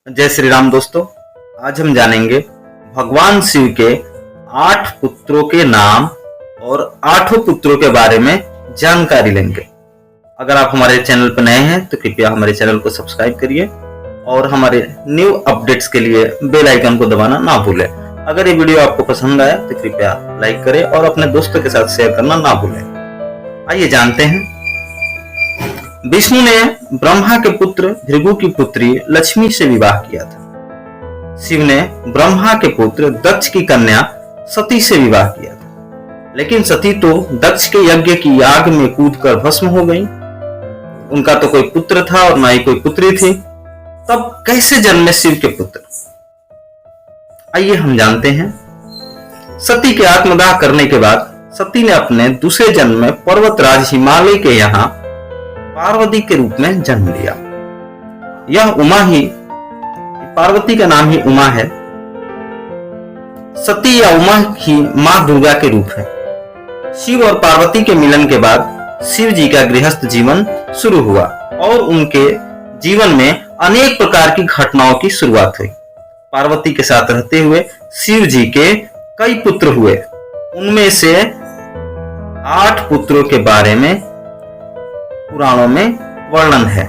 जय श्री राम दोस्तों। आज हम जानेंगे भगवान शिव के 8 पुत्रों के नाम और 8 पुत्रों के बारे में जानकारी लेंगे। अगर आप हमारे चैनल पर नए हैं तो कृपया हमारे चैनल को सब्सक्राइब करिए और हमारे न्यू अपडेट्स के लिए बेल आइकन को दबाना ना भूलें। अगर ये वीडियो आपको पसंद आए तो कृपया लाइक करें और अपने दोस्तों के साथ शेयर करना ना भूलें। आइए जानते हैं। विष्णु ने ब्रह्मा के पुत्र भृगु की पुत्री लक्ष्मी से विवाह किया था। शिव ने ब्रह्मा के पुत्र दक्ष की कन्या सती से विवाह किया था, लेकिन सती तो दक्ष के यज्ञ की आग में कूदकर भस्म हो गई। उनका तो कोई पुत्र था और ना ही कोई पुत्री थी। तब कैसे जन्मे शिव के पुत्र? आइए हम जानते हैं। सती के आत्मदाह करने के बाद सती ने अपने दूसरे जन्म में पर्वतराज हिमालय के यहाँ पार्वती के रूप में जन्म लिया। यह उमा ही, पार्वती का नाम ही उमा है। सती या उमा ही मां दुर्गा के रूप है। शिव और पार्वती के मिलन के बाद शिव जी का गृहस्थ जीवन शुरू हुआ और उनके जीवन में अनेक प्रकार की घटनाओं की शुरुआत हुई। पार्वती के साथ रहते हुए शिव जी के कई पुत्र हुए। उनमें से 8 पुत्रों के बारे में पुराणों में वर्णन है।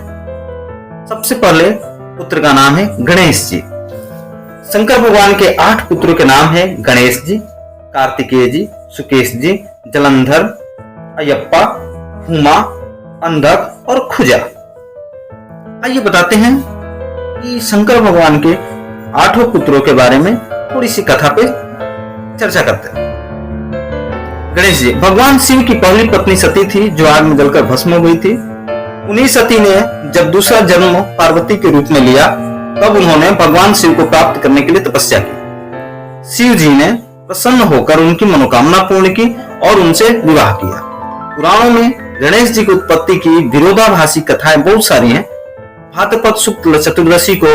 सबसे पहले पुत्र का नाम है गणेश जी। शंकर भगवान के 8 पुत्रों के नाम है गणेश जी, कार्तिकेय जी, सुकेश जी, जलंधर, अयप्पा, हुमा, अंधक और खुजा। आइए बताते हैं कि शंकर भगवान के 8 पुत्रों के बारे में थोड़ी सी कथा पे चर्चा करते हैं। गणेश जी भगवान शिव की पहली पत्नी सती थी जो आग में जलकर भस्म हो गई थी। उन्हीं सती ने जब दूसरा जन्म पार्वती के रूप में लिया तब उन्होंने भगवान शिव को प्राप्त करने के लिए तपस्या की। शिव जी ने प्रसन्न होकर उनकी मनोकामना पूर्ण की और उनसे विवाह किया। पुराणों में गणेश जी की उत्पत्ति की विरोधाभासी कथाएं बहुत सारी हैं। भाद्रपद शुक्ल चतुर्दशी को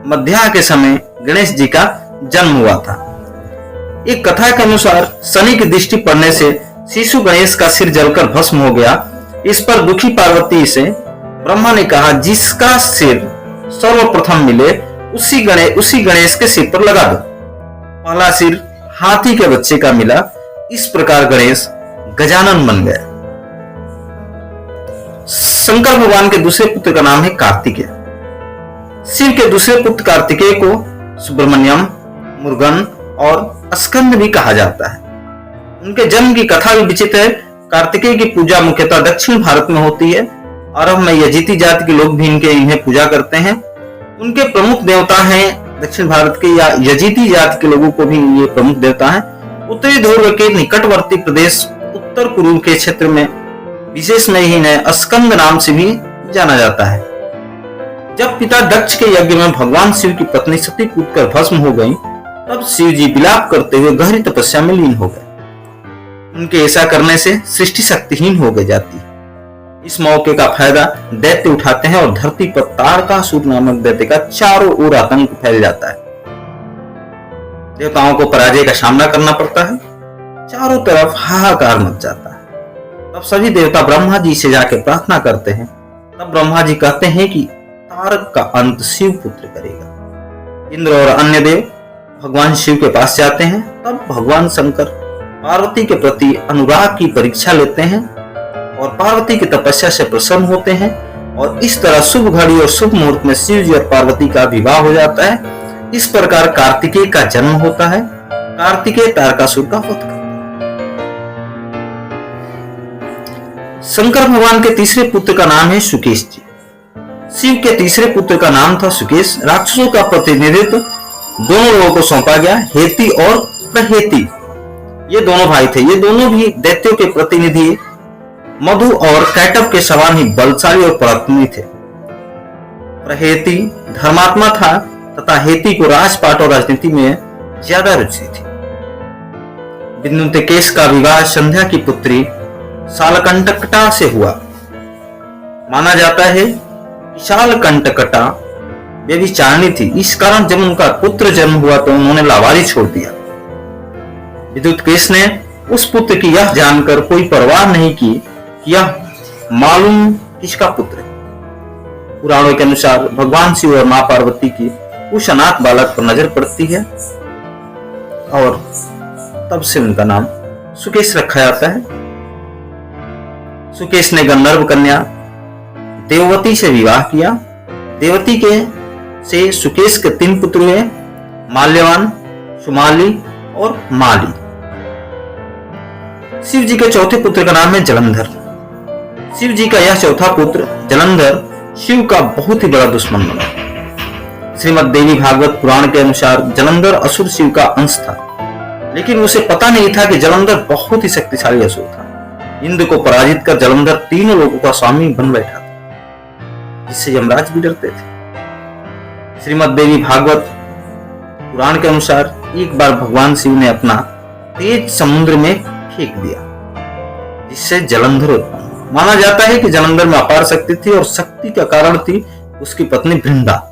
मध्याह्न के समय गणेश जी का जन्म हुआ था। एक कथा के अनुसार शनि की दृष्टि पड़ने से शिशु गणेश का सिर जलकर भस्म हो गया। इस पर दुखी पार्वती से ब्रह्मा ने कहा, जिसका सिर सर्वप्रथम मिले उसी गणेश के सिर पर लगा दो। पहला सिर हाथी के बच्चे का मिला। इस प्रकार गणेश गजानन बन गया। शंकर भगवान के दूसरे पुत्र का नाम है कार्तिकेय। शिव के दूसरे पुत्र कार्तिकेय को सुब्रमण्यम, मुरुगन और स्कंद भी कहा जाता है। उनके जन्म की कथा भी विचित्र है। कार्तिकेय की पूजा मुख्यतः दक्षिण भारत में होती है। अरब में यजीती जाति के लोग भी इन्हें पूजा करते हैं। उनके प्रमुख देवता हैं दक्षिण भारत के या यजीती जाति के लोगों को भी ये प्रमुख देवता है। उत्तरी ध्रुव के निकटवर्ती प्रदेश उत्तर पूर्व के क्षेत्र में विशेष में इन्हें स्कंद नाम से भी जाना जाता है। जब पिता दक्ष के यज्ञ में भगवान शिव की पत्नी सती कूदकर भस्म हो गई तब शिव जी विलाप करते हुए गहरी तपस्या में लीन हो गए। उनके ऐसा करने से सृष्टि शक्तिहीन हो गई जाती है। इस मौके का फायदा दैत्य उठाते हैं और धरती पर तारकासुर नामक दैत्य का चारों ओर आतंक फैल जाता है। देवताओं को पराजय का सामना करना पड़ता है। चारों तरफ हाहाकार मच जाता है। तब सभी देवता ब्रह्मा जी से जाकर प्रार्थना करते हैं। तब ब्रह्मा जी कहते हैं कि तारक का अंत शिव पुत्र करेगा। इंद्र और अन्य देव भगवान शिव के पास जाते हैं। तब भगवान शंकर पार्वती के प्रति अनुराग की परीक्षा लेते हैं और पार्वती की तपस्या से प्रसन्न होते हैं और इस तरह शुभ घड़ी और शुभ मुहूर्त में शिव जी और पार्वती का विवाह हो जाता है। इस प्रकार कार्तिकेय का जन्म होता है। कार्तिकेय तारकासुर का वध करता है। शंकर भगवान के तीसरे पुत्र का नाम है सुकेश जी। शिव के तीसरे पुत्र का नाम था सुकेश। राक्षसों का प्रतिनिधित्व दोनों लोगों को सौंपा गया, हेती और प्रहेती। ये दोनों भाई थे। ये दोनों भी दैत्यों के प्रतिनिधि मधु और कैटव के समान ही बलशाली और पराक्रमी थे। प्रहेती धर्मात्मा था तथा हेती को राजपाट और राजनीति में ज्यादा रुचि थी। विद्युतेकेश का विवाह संध्या की पुत्री शालकंटकटा से हुआ। माना जाता है कि शालकंटकटा व्यभिचारिणी थी। इस कारण जब उनका पुत्र जन्म हुआ तो उन्होंने लावारिस छोड़ दिया। विद्युतकेश ने उस पुत्र की यह जानकर कोई परवाह नहीं की कि यह मालूम किसका पुत्र है। पुराणों के अनुसार भगवान शिव और मां पार्वती की उस अनाथ बालक पर नजर पड़ती है और तब से उनका नाम सुकेश रखा जाता है। सुकेश ने गंधर्व कन्या देववती से विवाह किया। देववती के से सुकेश के 3 पुत्र हुए, माल्यवान, सुमाली और माली। शिव जी के चौथे पुत्र का नाम है जलंधर। शिव जी का यह चौथा पुत्र जलंधर शिव का बहुत ही बड़ा दुश्मन बना। श्रीमद् देवी भागवत पुराण के अनुसार जलंधर असुर शिव का अंश था, लेकिन उसे पता नहीं था कि जलंधर बहुत ही शक्तिशाली असुर था। इंद्र को पराजित कर जलंधर तीनों लोगों का स्वामी बन बैठा था, जिससे यमराज भी डरते थे। श्रीमद् देवी भागवत पुराण के अनुसार एक बार भगवान शिव ने अपना तेज समुद्र में फेंक दिया, जिससे जलंधर उत्पन्न हुआ। माना जाता है कि जलंधर में अपार शक्ति थी और शक्ति का कारण थी उसकी पत्नी वृंदा।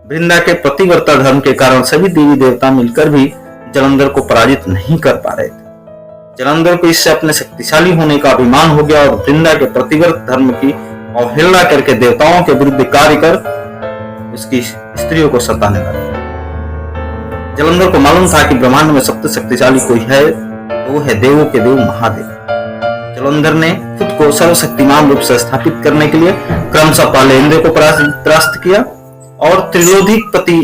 वृंदा के पतिव्रता धर्म के कारण सभी देवी देवता मिलकर भी जलंधर को पराजित नहीं कर पा रहे थे। जलंधर को इससे अपने शक्तिशाली होने का अभिमान हो गया और वृंदा के प्रतिव्रत धर्म की अवहेलना करके देवताओं के विरुद्ध कार्य कर उसकी स्त्रियों को सताने लगा। जलंधर को मालूम था कि ब्रह्मांड में सबसे शक्तिशाली कोई है तो वो है देवों के देव महादेव। जलंधर ने खुद को सर्वशक्तिमान रूप से स्थापित करने के लिए क्रमशः पहले इंद्र को परास्त किया और त्रिलोकीपति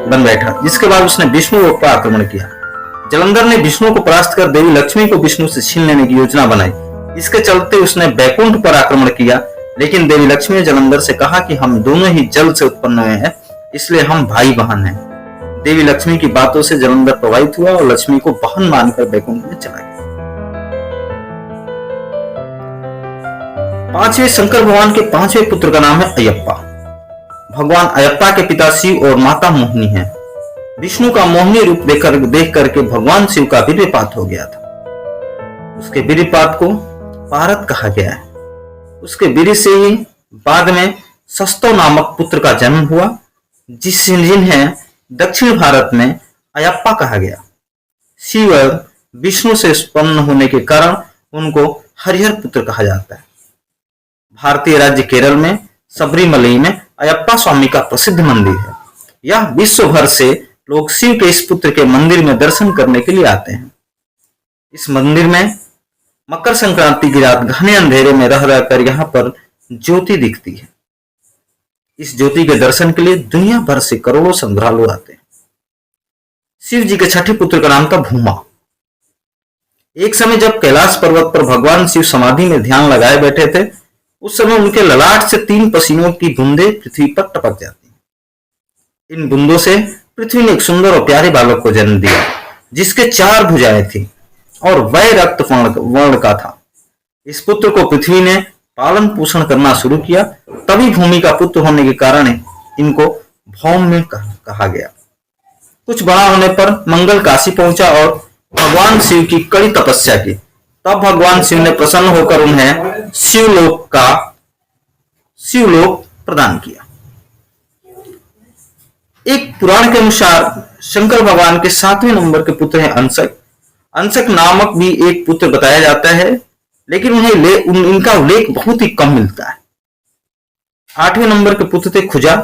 बन बैठा, जिसके बाद उसने विष्णु पर आक्रमण किया। जलंधर ने विष्णु को परास्त कर देवी लक्ष्मी को विष्णु से छीन लेने की योजना बनाई। इसके चलते उसने बैकुंठ पर आक्रमण किया, लेकिन देवी लक्ष्मी ने जलंधर से कहा कि हम दोनों ही जल से उत्पन्न हुए हैं, इसलिए हम भाई बहन हैं। देवी लक्ष्मी की बातों से जलंधर प्रभावित हुआ और लक्ष्मी को बहन मानकर बैकुंठ में चला गया। 5वें शंकर भगवान के 5वें पुत्र का नाम है अयप्पा। भगवान अयप्पा के पिता शिव और माता मोहिनी हैं। विष्णु का मोहिनी रूप देख करके भगवान शिव का वीर्यपात हो गया था। उसके वीर्यपात को पारत कहा गया है। उसके वीर्य से ही बाद में सस्तो नामक पुत्र का जन्म हुआ, जिन्हें दक्षिण भारत में अयप्पा कहा गया। शिव और विष्णु से उत्पन्न होने के कारण उनको हरिहर पुत्र कहा जाता है। भारतीय राज्य केरल में सबरीमलई में अयप्पा स्वामी का प्रसिद्ध मंदिर है। यह विश्व भर से लोग शिव के इस पुत्र के मंदिर में दर्शन करने के लिए आते हैं। इस मंदिर में मकर संक्रांति की रात घने अंधेरे में रह रहकर यहाँ पर ज्योति दिखती है। इस ज्योति के दर्शन के लिए दुनिया भर से करोड़ों श्रद्धालु आते हैं। शिव जी के छठे पुत्र का नाम था भूमा। एक समय जब कैलाश पर्वत पर भगवान शिव समाधि में ध्यान लगाए बैठे थे, उस समय उनके ललाट से 3 पसीनों की बूंदें पृथ्वी पर टपक जाती हैं। इन बूंदों से पृथ्वी ने एक सुंदर और प्यारे बालक को जन्म दिया, जिसके 4 भुजाएं थी और वह रक्त वर्ण का था। इस पुत्र को पृथ्वी ने पालन पोषण करना शुरू किया, तभी भूमि का पुत्र होने के कारण इनको भौम कहा गया। कुछ बड़ा होने पर मंगल काशी पहुंचा और भगवान शिव की कड़ी तपस्या की। तब भगवान शिव ने प्रसन्न होकर उन्हें शिवलोक प्रदान किया। एक पुराण के अनुसार शंकर भगवान के 7वें नंबर के पुत्र हैं अंशक। अंशक नामक भी एक पुत्र बताया जाता है, लेकिन इनका उल्लेख बहुत ही कम मिलता है। 8वें नंबर के पुत्र थे खुजा।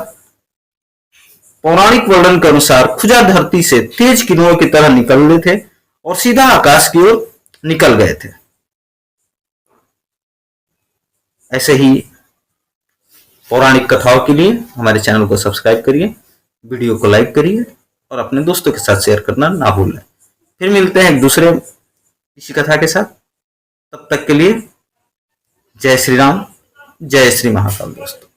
पौराणिक वर्णन के अनुसार खुजा धरती से तेज किरणों की तरह निकल रहे थे और सीधा आकाश की ओर निकल गए थे। ऐसे ही पौराणिक कथाओं के लिए हमारे चैनल को सब्सक्राइब करिए, वीडियो को लाइक करिए और अपने दोस्तों के साथ शेयर करना ना भूलें। फिर मिलते हैं एक दूसरे इसी कथा के साथ। तब तक के लिए जय श्री राम, जय श्री महाकाल दोस्तों।